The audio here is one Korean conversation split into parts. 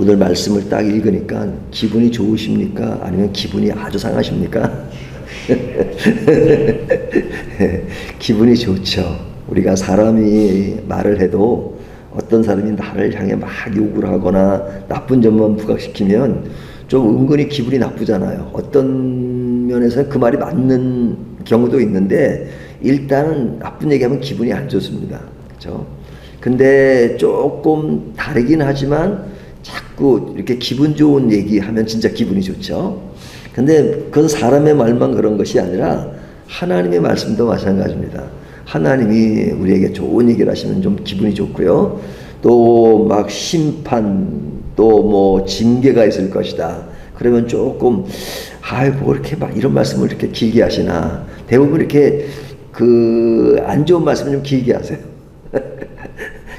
오늘 말씀을 딱 읽으니까 기분이 좋으십니까? 아니면 기분이 아주 상하십니까? 기분이 좋죠. 우리가 사람이 말을 해도 어떤 사람이 나를 향해 막 욕을 하거나 나쁜 점만 부각시키면 좀 은근히 기분이 나쁘잖아요. 어떤 면에서는 그 말이 맞는 경우도 있는데 일단은 나쁜 얘기하면 기분이 안 좋습니다. 그렇죠? 근데 조금 다르긴 하지만 자꾸 이렇게 기분 좋은 얘기하면 진짜 기분이 좋죠. 근데 그건 사람의 말만 그런 것이 아니라 하나님의 말씀도 마찬가지입니다. 하나님이 우리에게 좋은 얘기를 하시면 좀 기분이 좋고요. 또 막 심판, 또 뭐 징계가 있을 것이다. 그러면 조금 뭐 이렇게 막 이런 말씀을 이렇게 길게 하시나. 대부분 이렇게 안 좋은 말씀을 좀 길게 하세요.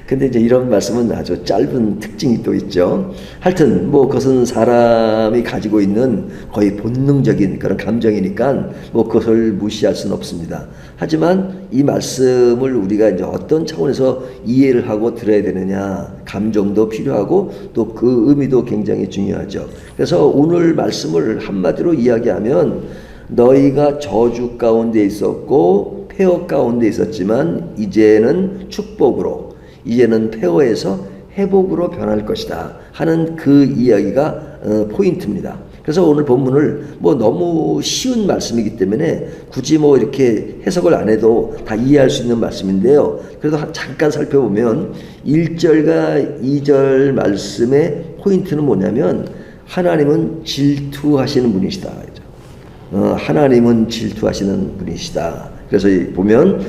근데 이제 이런 말씀은 아주 짧은 특징이 또 있죠. 하여튼 뭐 그것은 사람이 가지고 있는 거의 본능적인 그런 감정이니까 뭐 그것을 무시할 수는 없습니다. 하지만 이 말씀을 우리가 이제 어떤 차원에서 이해를 하고 들어야 되느냐, 감정도 필요하고 또 그 의미도 굉장히 중요하죠. 그래서 오늘 말씀을 한마디로 이야기하면 너희가 저주 가운데 있었고 폐허 가운데 있었지만 이제는 축복으로, 이제는 폐허에서 회복으로 변할 것이다 하는 그 이야기가 포인트입니다. 그래서 오늘 본문을 뭐 너무 쉬운 말씀이기 때문에 굳이 뭐 이렇게 해석을 안 해도 다 이해할 수 있는 말씀인데요. 그래도 잠깐 살펴보면 1절과 2절 말씀의 포인트는 뭐냐면 하나님은 질투하시는 분이시다. 하나님은 질투하시는 분이시다. 그래서 보면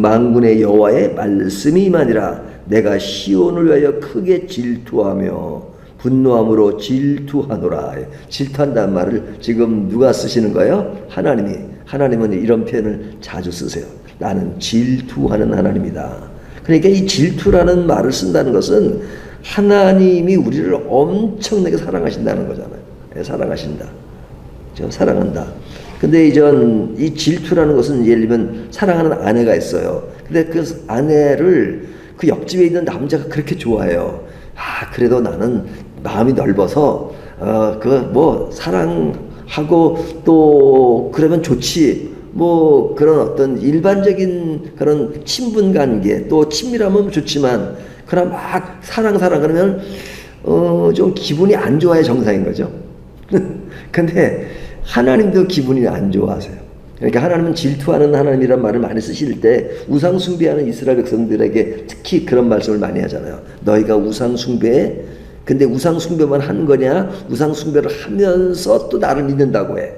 만군의 여호와의 말씀이 임하니라. 내가 시온을 위하여 크게 질투하며 분노함으로 질투하노라. 질투한다는 말을 지금 누가 쓰시는 거예요? 하나님이. 하나님은 이런 표현을 자주 쓰세요. 나는 질투하는 하나님이다. 그러니까 이 질투라는 말을 쓴다는 것은 하나님이 우리를 엄청나게 사랑하신다는 거잖아요. 사랑하신다. 사랑한다. 근데 이 질투라는 것은 예를 들면 사랑하는 아내가 있어요. 근데 그 아내를 그 옆집에 있는 남자가 그렇게 좋아해요. 그래도 나는 마음이 넓어서 사랑하고 또 그러면 좋지. 뭐 그런 어떤 일반적인 그런 친분 관계 또 친밀함은 좋지만 그러나 막 사랑 그러면 좀 기분이 안 좋아야 정상인 거죠. 근데 하나님도 기분이 안 좋아하세요. 그러니까 하나님은 질투하는 하나님이란 말을 많이 쓰실 때 우상 숭배하는 이스라엘 백성들에게 특히 그런 말씀을 많이 하잖아요. 너희가 우상 숭배해? 근데 우상 숭배만 하는 거냐? 우상 숭배를 하면서 또 나를 믿는다고 해.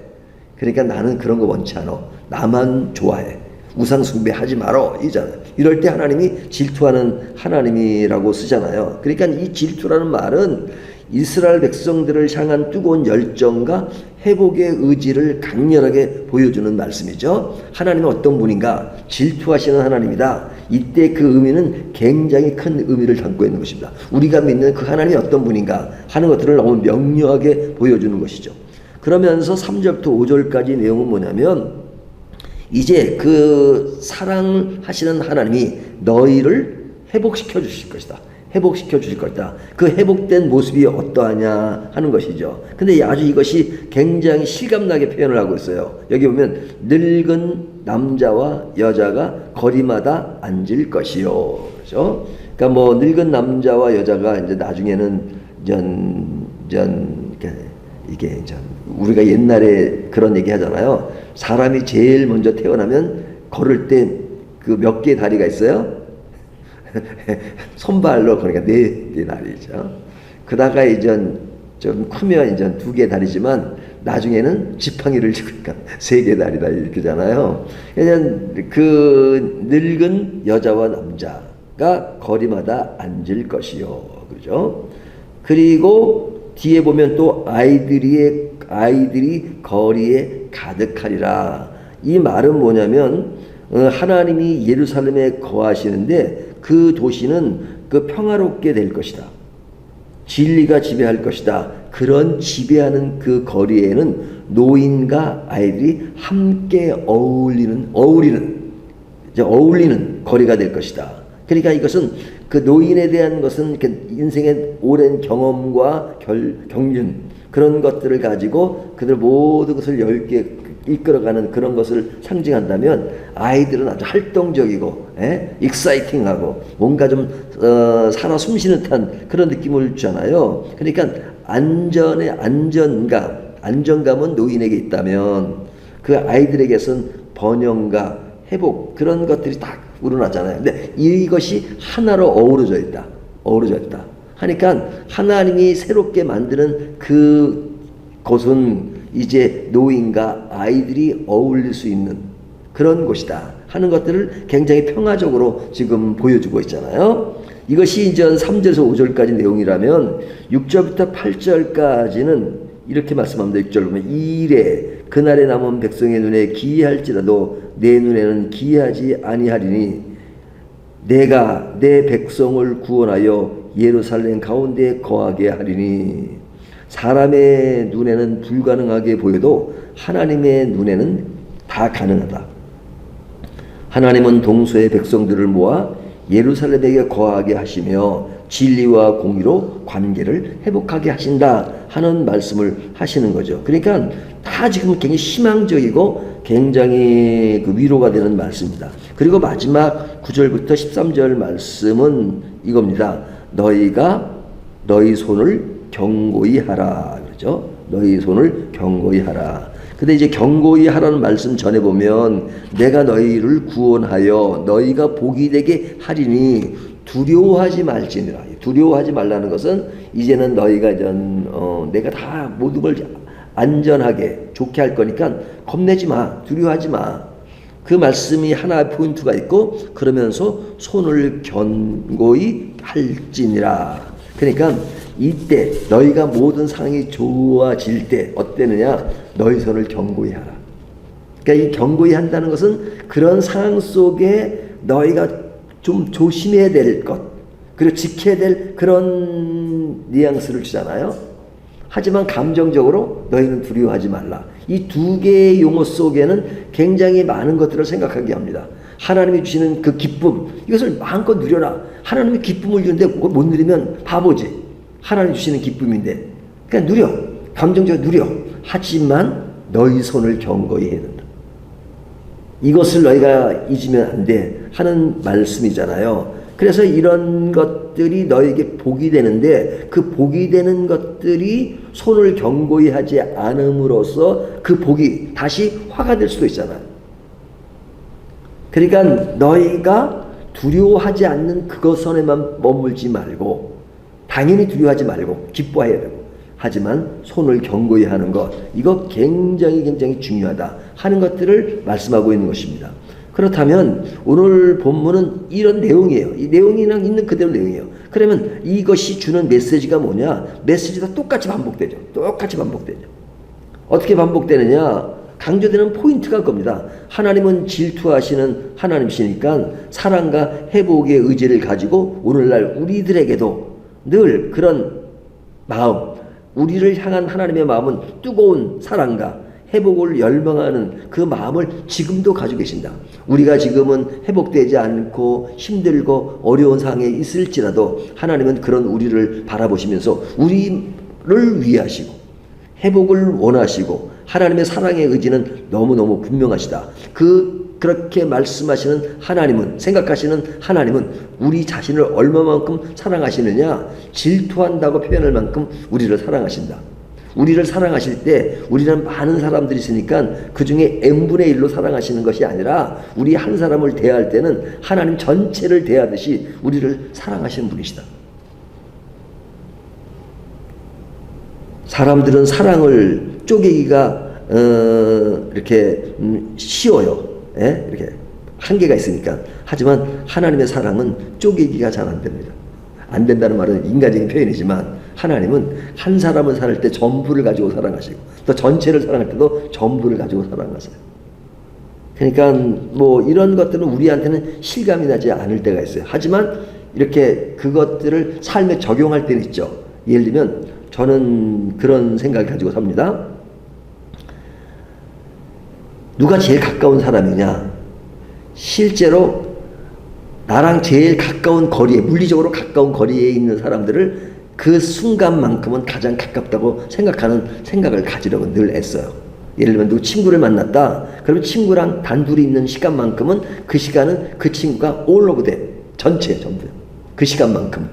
그러니까 나는 그런 거 원치 않아. 나만 좋아해. 우상 숭배하지 말어. 이잖아요. 이럴 때 하나님이 질투하는 하나님이라고 쓰잖아요. 그러니까 이 질투라는 말은 이스라엘 백성들을 향한 뜨거운 열정과 회복의 의지를 강렬하게 보여주는 말씀이죠. 하나님은 어떤 분인가? 질투하시는 하나님이다. 이때 그 의미는 굉장히 큰 의미를 담고 있는 것입니다. 우리가 믿는 그 하나님이 어떤 분인가 하는 것들을 너무 명료하게 보여주는 것이죠. 그러면서 3절부터 5절까지 내용은 뭐냐면 이제 그 사랑하시는 하나님이 너희를 회복시켜 주실 것이다. 회복시켜 주실 것이다. 그 회복된 모습이 어떠하냐 하는 것이죠. 근데 아주 이것이 굉장히 실감나게 표현을 하고 있어요. 여기 보면 늙은 남자와 여자가 거리마다 앉을 것이요. 그렇죠? 그러니까 뭐 늙은 남자와 여자가 이제 나중에는 이게 우리가 옛날에 그런 얘기 하잖아요. 사람이 제일 먼저 태어나면 걸을 때 그 몇 개의 다리가 있어요? 손발로 그러니까 4개 다리죠. 그다가 이제 좀 크면 이제 2개 다리지만 나중에는 지팡이를 쥐니까 3개 다리다 이렇게잖아요. 그냥 그 늙은 여자와 남자가 거리마다 앉을 것이요. 그죠? 그리고 뒤에 보면 또 아이들이 거리에 가득하리라. 이 말은 뭐냐면 하나님이 예루살렘에 거하시는데 그 도시는 그 평화롭게 될 것이다. 진리가 지배할 것이다. 그런 지배하는 그 거리에는 노인과 아이들이 함께 어울리는 거리가 될 것이다. 그러니까 이것은 그 노인에 대한 것은 인생의 오랜 경험과 경륜 그런 것들을 가지고 그들 모든 것을 여유있게 이끌어가는 그런 것을 상징한다면 아이들은 아주 활동적이고 익사이팅하고 뭔가 좀 살아 숨쉬는 듯한 그런 느낌을 주잖아요. 그러니까 안정감은 노인에게 있다면 그 아이들에게선 번영과 회복 그런 것들이 딱 우러나잖아요. 근데 이것이 하나로 어우러져 있다. 하니까 하나님이 새롭게 만드는 그 곳은 이제 노인과 아이들이 어울릴 수 있는 그런 곳이다 하는 것들을 굉장히 평화적으로 지금 보여주고 있잖아요. 이것이 이제 3절에서 5절까지 내용이라면 6절부터 8절까지는 이렇게 말씀합니다. 6절 보면 이래 그날에 남은 백성의 눈에 기이할지라도 내 눈에는 기이하지 아니하리니 내가 내 백성을 구원하여 예루살렘 가운데 거하게 하리니 사람의 눈에는 불가능하게 보여도 하나님의 눈에는 다 가능하다. 하나님은 동서의 백성들을 모아 예루살렘에게 거하게 하시며 진리와 공의로 관계를 회복하게 하신다 하는 말씀을 하시는 거죠. 그러니까 다 지금 굉장히 희망적이고 굉장히 그 위로가 되는 말씀입니다. 그리고 마지막 9절부터 13절 말씀은 이겁니다. 너희가 너희 손을 경고히 하라 그러죠. 너희 손을 경고히 하라. 근데 이제 경고히 하라는 말씀 전에 보면 내가 너희를 구원하여 너희가 복이 되게 하리니 두려워하지 말지니라. 두려워하지 말라는 것은 이제는 너희가 내가 다 모든 걸 안전하게 좋게 할 거니까 겁내지 마. 두려워하지 마. 그 말씀이 하나 포인트가 있고 그러면서 손을 견고히 할지니라. 그러니까 이때 너희가 모든 상황이 좋아질 때 어때느냐? 너희 손을 견고히 하라. 그러니까 이 견고히 한다는 것은 그런 상황 속에 너희가 좀 조심해야 될 것 그리고 지켜야 될 그런 뉘앙스를 주잖아요. 하지만 감정적으로 너희는 두려워하지 말라. 이 두 개의 용어 속에는 굉장히 많은 것들을 생각하게 합니다. 하나님이 주시는 그 기쁨 이것을 마음껏 누려라. 하나님이 기쁨을 주는데 그걸 못 누리면 바보지. 하나님 주시는 기쁨인데 그냥 누려. 감정적으로 누려. 하지만 너희 손을 견고히 해야 된다. 이것을 너희가 잊으면 안 돼 하는 말씀이잖아요. 그래서 이런 것들이 너에게 복이 되는데 그 복이 되는 것들이 손을 견고히 하지 않음으로써 그 복이 다시 화가 될 수도 있잖아요. 그러니까 너희가 두려워하지 않는 그것선에만 머물지 말고 당연히 두려워하지 말고 기뻐해야 되고 하지만 손을 견고히 하는 것 이거 굉장히 중요하다 하는 것들을 말씀하고 있는 것입니다. 그렇다면 오늘 본문은 이런 내용이에요. 이 내용이랑 있는 그대로 내용이에요. 그러면 이것이 주는 메시지가 뭐냐? 메시지가 똑같이 반복되죠. 어떻게 반복되느냐? 강조되는 포인트가 겁니다. 하나님은 질투하시는 하나님이시니까 사랑과 회복의 의지를 가지고 오늘날 우리들에게도 늘 그런 마음, 우리를 향한 하나님의 마음은 뜨거운 사랑과 회복을 열망하는 그 마음을 지금도 가지고 계신다. 우리가 지금은 회복되지 않고 힘들고 어려운 상황에 있을지라도 하나님은 그런 우리를 바라보시면서 우리를 위하시고 회복을 원하시고 하나님의 사랑의 의지는 너무너무 분명하시다. 그렇게 말씀하시는 하나님은 생각하시는 하나님은 우리 자신을 얼마만큼 사랑하시느냐 질투한다고 표현할 만큼 우리를 사랑하신다. 우리를 사랑하실 때 우리는 많은 사람들이 있으니까 그 중에 n분의 1로 사랑하시는 것이 아니라 우리 한 사람을 대할 때는 하나님 전체를 대하듯이 우리를 사랑하시는 분이시다. 사람들은 사랑을 쪼개기가 이렇게 쉬워요. 이렇게 한계가 있으니까. 하지만 하나님의 사랑은 쪼개기가 잘 안 됩니다. 안 된다는 말은 인간적인 표현이지만 하나님은 한 사람을 사랑할 때 전부를 가지고 사랑하시고 또 전체를 사랑할 때도 전부를 가지고 사랑하세요. 그러니까 뭐 이런 것들은 우리한테는 실감이 나지 않을 때가 있어요. 하지만 이렇게 그것들을 삶에 적용할 때는 있죠. 예를 들면 저는 그런 생각을 가지고 삽니다. 누가 제일 가까운 사람이냐? 실제로 나랑 제일 가까운 거리에, 물리적으로 가까운 거리에 있는 사람들을 그 순간만큼은 가장 가깝다고 생각하는 생각을 가지려고 늘 애써요. 예를 들면 누구 친구를 만났다. 그러면 친구랑 단둘이 있는 시간만큼은 그 시간은 그 친구가 all of them, 전체 전부 그 시간만큼.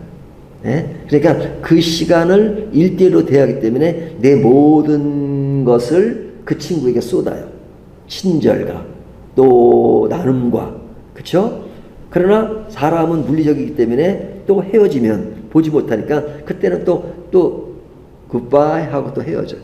예? 그러니까 그 시간을 일대일로 대하기 때문에 내 모든 것을 그 친구에게 쏟아요. 친절과 또 나눔과, 그렇죠? 그러나 사람은 물리적이기 때문에 또 헤어지면 보지 못하니까 그때는 또 굿바이 하고 또 헤어져요.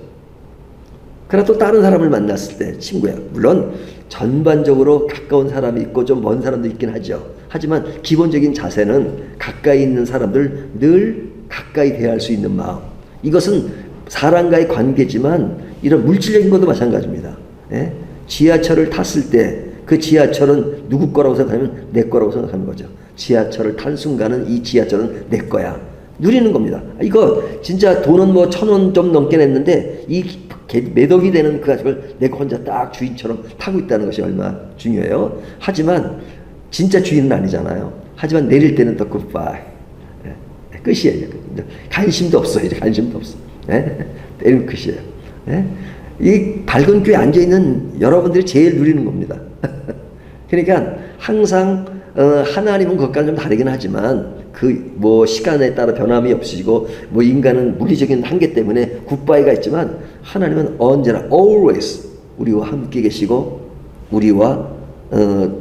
그러나 또 다른 사람을 만났을 때 친구야. 물론 전반적으로 가까운 사람이 있고 좀 먼 사람도 있긴 하죠. 하지만 기본적인 자세는 가까이 있는 사람들 늘 가까이 대할 수 있는 마음. 이것은 사람과의 관계지만 이런 물질적인 것도 마찬가지입니다. 예? 지하철을 탔을 때 그 지하철은 누구 거라고 생각하면 내 거라고 생각하는 거죠. 지하철을 탄 순간은 이 지하철은 내 거야. 누리는 겁니다. 이거 진짜 돈은 뭐 1,000원 좀 넘게 냈는데 이 몇 억이 되는 그 가족을 내가 혼자 딱 주인처럼 타고 있다는 것이 얼마나 중요해요. 하지만 진짜 주인은 아니잖아요. 하지만 내릴 때는 더 굿바이. 끝이에요. 관심도 없어. 이제 관심도 없어. 내리면 끝이에요. 이 밝은 교회에 앉아있는 여러분들이 제일 누리는 겁니다. 그러니까 항상 하나님은 그것과는 좀 다르긴 하지만 그 뭐 시간에 따라 변함이 없으시고 뭐 인간은 물리적인 한계 때문에 굿바이가 있지만 하나님은 언제나 always 우리와 함께 계시고 우리와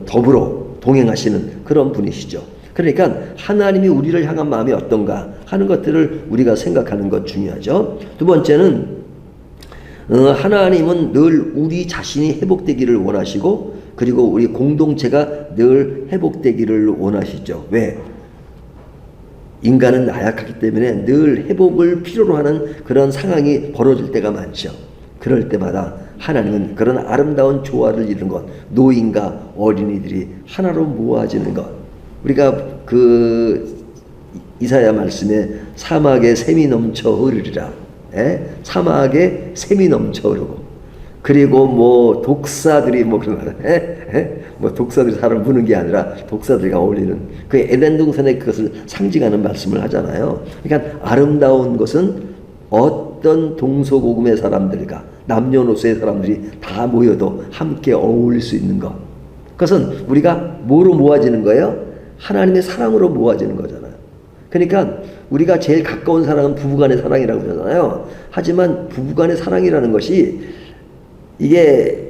더불어 동행하시는 그런 분이시죠. 그러니까 하나님이 우리를 향한 마음이 어떤가 하는 것들을 우리가 생각하는 것 중요하죠. 두 번째는 하나님은 늘 우리 자신이 회복되기를 원하시고 그리고 우리 공동체가 늘 회복되기를 원하시죠. 왜? 인간은 나약하기 때문에 늘 회복을 필요로 하는 그런 상황이 벌어질 때가 많죠. 그럴 때마다 하나님은 그런 아름다운 조화를 이루는 것, 노인과 어린이들이 하나로 모아지는 것. 우리가 그 이사야 말씀에 사막에 샘이 넘쳐 흐르리라. 사막에 샘이 넘쳐 흐르고 그리고 뭐 독사들이 뭐 그런 거 뭐 독사들이 사람 부는 게 아니라 독사들과 어울리는 그 에덴 동산의 그것을 상징하는 말씀을 하잖아요. 그러니까 아름다운 것은 어떤 동서고금의 사람들과 남녀노소의 사람들이 다 모여도 함께 어울릴 수 있는 것. 그것은 우리가 뭐로 모아지는 거예요? 하나님의 사랑으로 모아지는 거잖아요. 그러니까 우리가 제일 가까운 사랑은 부부간의 사랑이라고 그러잖아요. 하지만 부부간의 사랑이라는 것이 이게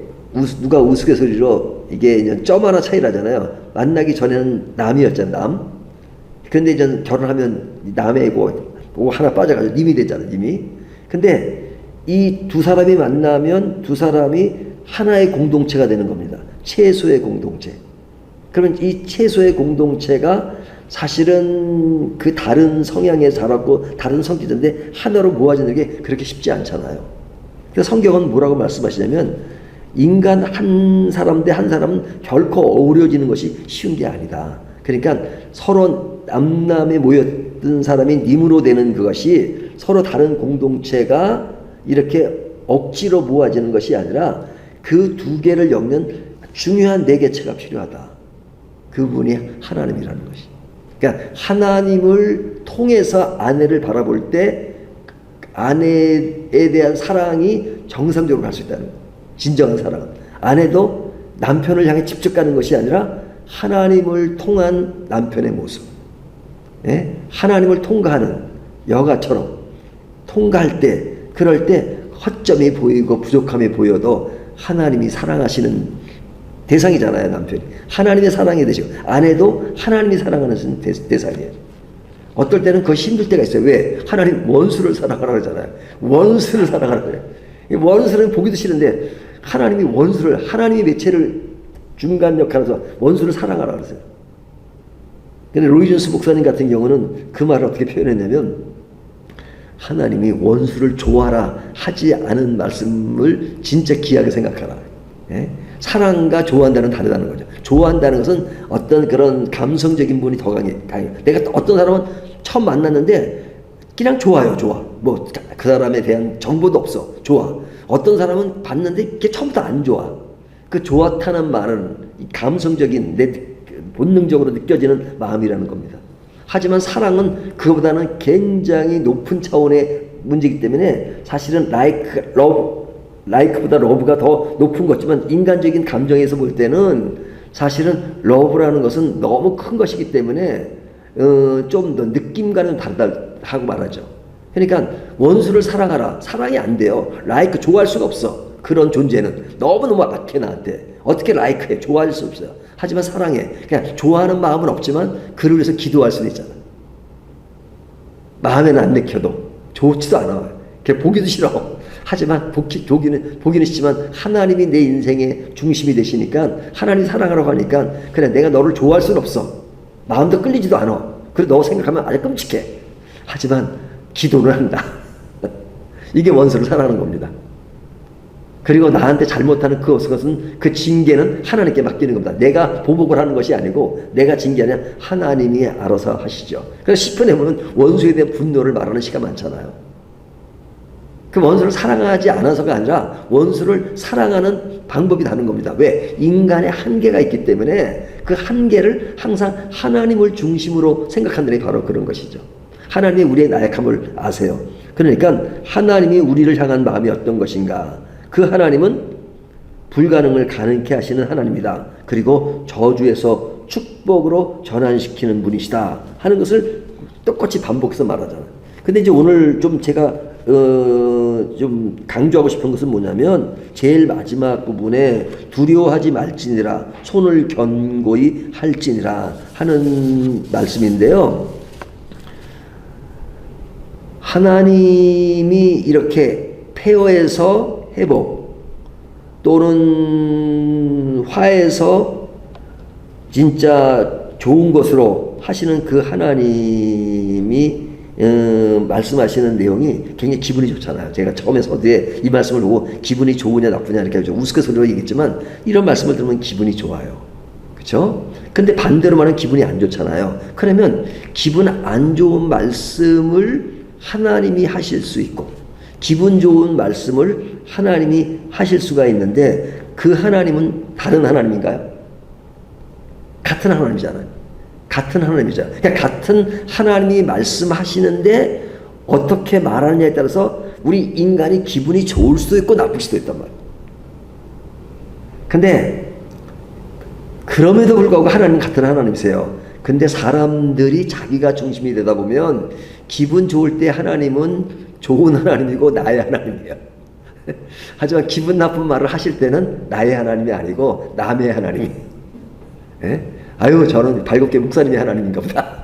누가 우스갯소리로 이게 그냥 점 하나 차이라잖아요. 만나기 전에는 남이었잖아요. 남. 그런데 이제 결혼하면 남이고 뭐 하나 빠져가지고 님이 되잖아요. 님이. 근데 이 두 사람이 만나면 두 사람이 하나의 공동체가 되는 겁니다. 최소의 공동체. 그러면 이 최소의 공동체가 사실은 그 다른 성향에 자랐고 다른 성격인데 하나로 모아지는 게 그렇게 쉽지 않잖아요. 그래서 성경은 뭐라고 말씀하시냐면 인간 한 사람 대 한 사람은 결코 어우러지는 것이 쉬운 게 아니다. 그러니까 서로 남남에 모였던 사람이 님으로 되는 그것이 서로 다른 공동체가 이렇게 억지로 모아지는 것이 아니라 그 두 개를 엮는 중요한 네 개체가 필요하다. 그분이 하나님이라는 것이. 그러니까 하나님을 통해서 아내를 바라볼 때 아내에 대한 사랑이 정상적으로 갈 수 있다는 거예요. 진정한 사랑은. 아내도 남편을 향해 직접 가는 것이 아니라 하나님을 통한 남편의 모습. 하나님을 통과하는 여가처럼 통과할 때, 그럴 때 허점이 보이고 부족함이 보여도 하나님이 사랑하시는 대상이잖아요, 남편이. 하나님의 사랑이 되시고, 아내도 하나님이 사랑하는 대상이에요. 어떨 때는 그거 힘들 때가 있어요. 왜? 하나님 원수를 사랑하라 그러잖아요. 원수를 사랑하라 그래요. 원수는 보기도 싫은데, 하나님이 원수를, 하나님이 매체를 중간 역할에서 원수를 사랑하라 그러세요. 근데 로이존스 목사님 같은 경우는 그 말을 어떻게 표현했냐면, 하나님이 원수를 좋아하라 하지 않은 말씀을 진짜 귀하게 생각하라. 사랑과 좋아한다는 다르다는 거죠. 좋아한다는 것은 어떤 그런 감성적인 부분이 더 강해. 내가 어떤 사람은 처음 만났는데 그냥 좋아요, 좋아. 뭐 그 사람에 대한 정보도 없어, 좋아. 어떤 사람은 봤는데 이게 처음부터 안 좋아. 그 좋았다는 말은 이 감성적인 본능적으로 느껴지는 마음이라는 겁니다. 하지만 사랑은 그거보다는 굉장히 높은 차원의 문제이기 때문에 사실은 like보다 love가 더 높은 거지만 인간적인 감정에서 볼 때는 사실은 love라는 것은 너무 큰 것이기 때문에 좀 더 느낌과는 다르다 하고 말하죠. 그러니까 원수를 사랑하라. 사랑이 안 돼요. like 좋아할 수가 없어. 그런 존재는 너무너무 악해 나한테. 어떻게 like해? 좋아할 수 없어요. 하지만 사랑해. 그냥 좋아하는 마음은 없지만 그를 위해서 기도할 수도 있잖아. 마음에는 안 내켜도 좋지도 않아. 그냥 보기도 싫어. 하지만 보기는 싫지만 하나님이 내 인생의 중심이 되시니까 하나님 사랑하라고 하니까 그래 내가 너를 좋아할 수는 없어. 마음도 끌리지도 않아. 그래 너 생각하면 아주 끔찍해. 하지만 기도를 한다. 이게 원수를 사랑하는 겁니다. 그리고 나한테 잘못하는 그것은 그 징계는 하나님께 맡기는 겁니다. 내가 보복을 하는 것이 아니고 내가 징계하냐 하나님이 알아서 하시죠. 그래서 시편에 보면 원수에 대한 분노를 말하는 시가 많잖아요. 그 원수를 사랑하지 않아서가 아니라 원수를 사랑하는 방법이 다른 겁니다. 왜? 인간의 한계가 있기 때문에 그 한계를 항상 하나님을 중심으로 생각한다는 게 바로 그런 것이죠. 하나님이 우리의 나약함을 아세요. 그러니까 하나님이 우리를 향한 마음이 어떤 것인가. 그 하나님은 불가능을 가능케 하시는 하나님이다. 그리고 저주에서 축복으로 전환시키는 분이시다 하는 것을 똑같이 반복해서 말하잖아요. 근데 이제 오늘 좀 제가 좀 강조하고 싶은 것은 뭐냐면 제일 마지막 부분에 두려워하지 말지니라 손을 견고히 할지니라 하는 말씀인데요. 하나님이 이렇게 폐허에서 회복 또는 화에서 진짜 좋은 것으로 하시는 그 하나님이 말씀하시는 내용이 굉장히 기분이 좋잖아요. 제가 처음에 서두에 이 말씀을 보고 기분이 좋으냐 나쁘냐 이렇게 좀 우스갯소리로 얘기했지만 이런 말씀을 들으면 기분이 좋아요. 그렇죠? 근데 반대로 말하면 기분이 안 좋잖아요. 그러면 기분 안 좋은 말씀을 하나님이 하실 수 있고 기분 좋은 말씀을 하나님이 하실 수가 있는데 그 하나님은 다른 하나님인가요? 같은 하나님이잖아요. 같은 하나님이죠. 그러니까 같은 하나님이 말씀하시는데 어떻게 말하느냐에 따라서 우리 인간이 기분이 좋을 수도 있고 나쁠 수도 있단 말이에요. 근데 그럼에도 불구하고 하나님 같은 하나님이세요. 근데 사람들이 자기가 중심이 되다 보면 기분 좋을 때 하나님은 좋은 하나님이고 나의 하나님이에요. 하지만 기분 나쁜 말을 하실 때는 나의 하나님이 아니고 남의 하나님이에요. 예? 아유 저는 발굽게 목사님이 하나님인가 보다.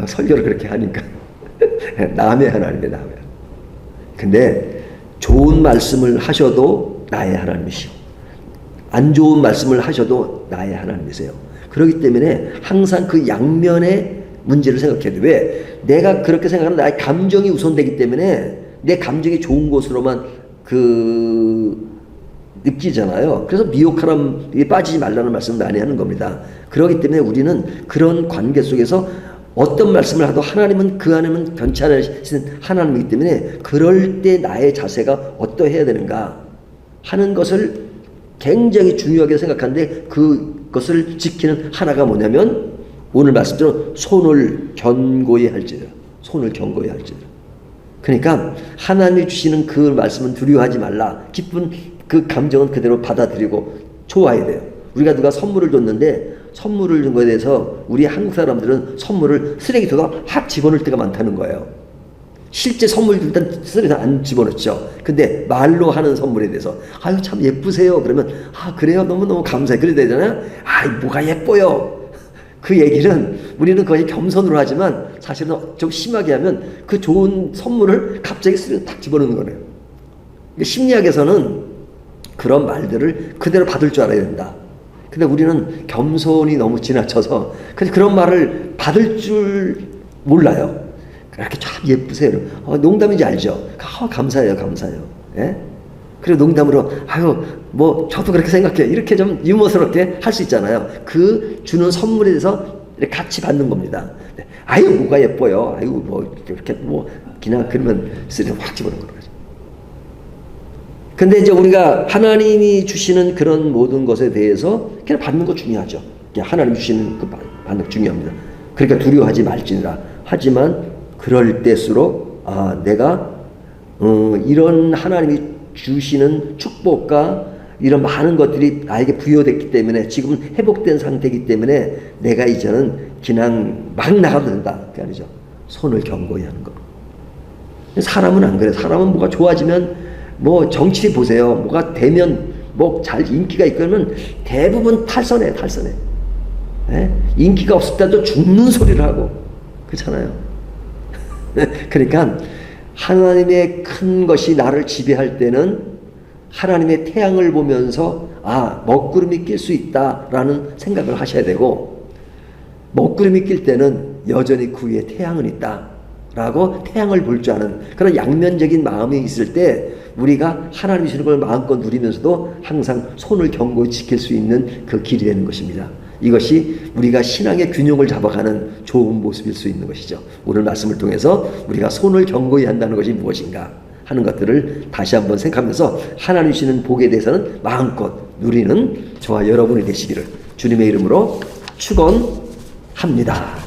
설교를 그렇게 하니까 남의 하나님이에요. 남의. 근데 좋은 말씀을 하셔도 나의 하나님이시오. 안 좋은 말씀을 하셔도 나의 하나님이세요. 그렇기 때문에 항상 그 양면의 문제를 생각해야 돼. 왜? 내가 그렇게 생각하는 나의 감정이 우선되기 때문에 내 감정이 좋은 곳으로만 느끼잖아요. 그래서 미혹하람에 빠지지 말라는 말씀을 많이 하는 겁니다. 그렇기 때문에 우리는 그런 관계 속에서 어떤 말씀을 하도 하나님은 그 안에는 변치 않으신 하나님이기 때문에 그럴 때 나의 자세가 어떠해야 되는가 하는 것을 굉장히 중요하게 생각하는데 그것을 지키는 하나가 뭐냐면 오늘 말씀대로 손을 견고히 할지라. 손을 견고히 할지라. 그러니까 하나님이 주시는 그 말씀은 두려워하지 말라. 기쁜 그 감정은 그대로 받아들이고 좋아해야 돼요. 우리가 누가 선물을 줬는데 선물을 준 거에 대해서 우리 한국 사람들은 선물을 쓰레기통에 확 집어넣을 때가 많다는 거예요. 실제 선물 줄 땐 쓰레기통 안 집어넣죠. 근데 말로 하는 선물에 대해서 아유 참 예쁘세요. 그러면 아 그래요 너무너무 감사해. 그래야 되잖아요. 아이 뭐가 예뻐요. 그 얘기는 우리는 거의 겸손으로 하지만 사실은 좀 심하게 하면 그 좋은 선물을 갑자기 쓰레기통에 탁 집어넣는 거예요. 심리학에서는 그런 말들을 그대로 받을 줄 알아야 된다. 근데 우리는 겸손이 너무 지나쳐서 그런 말을 받을 줄 몰라요. 그렇게 참 예쁘세요. 농담인지 알죠? 감사해요, 감사해요. 예? 그리고 농담으로 아유 뭐 저도 그렇게 생각해요. 이렇게 좀 유머스럽게 할 수 있잖아요. 그 주는 선물에 대해서 같이 받는 겁니다. 아유 뭐가 예뻐요. 아유 뭐 이렇게 뭐 그냥 그러면 쓰레기 확 집어넣는 거죠. 근데 이제 우리가 하나님이 주시는 그런 모든 것에 대해서 그냥 받는 거 중요하죠. 하나님 주시는 그 반응 중요합니다. 그러니까 두려워하지 말지니라. 하지만 그럴 때일수록 내가 이런 하나님이 주시는 축복과 이런 많은 것들이 나에게 부여됐기 때문에 지금 회복된 상태이기 때문에 내가 이제는 그냥 막 나가도 된다. 그게 아니죠. 손을 견고히 하는 거. 사람은 안 그래. 사람은 뭐가 좋아지면 뭐 정치 보세요. 뭐가 되면 뭐 잘 인기가 있거든 대부분 탈선해. 예? 인기가 없을 때도 죽는 소리를 하고 그렇잖아요. 그러니까 하나님의 큰 것이 나를 지배할 때는 하나님의 태양을 보면서 먹구름이 낄 수 있다라는 생각을 하셔야 되고, 먹구름이 낄 때는 여전히 그 위에 태양은 있다라고 태양을 볼 줄 아는 그런 양면적인 마음이 있을 때 우리가 하나님이 주는 걸 마음껏 누리면서도 항상 손을 견고히 지킬 수 있는 그 길이 되는 것입니다. 이것이 우리가 신앙의 균형을 잡아가는 좋은 모습일 수 있는 것이죠. 오늘 말씀을 통해서 우리가 손을 견고히 한다는 것이 무엇인가 하는 것들을 다시 한번 생각하면서 하나님 주시는 복에 대해서는 마음껏 누리는 저와 여러분이 되시기를 주님의 이름으로 축원합니다.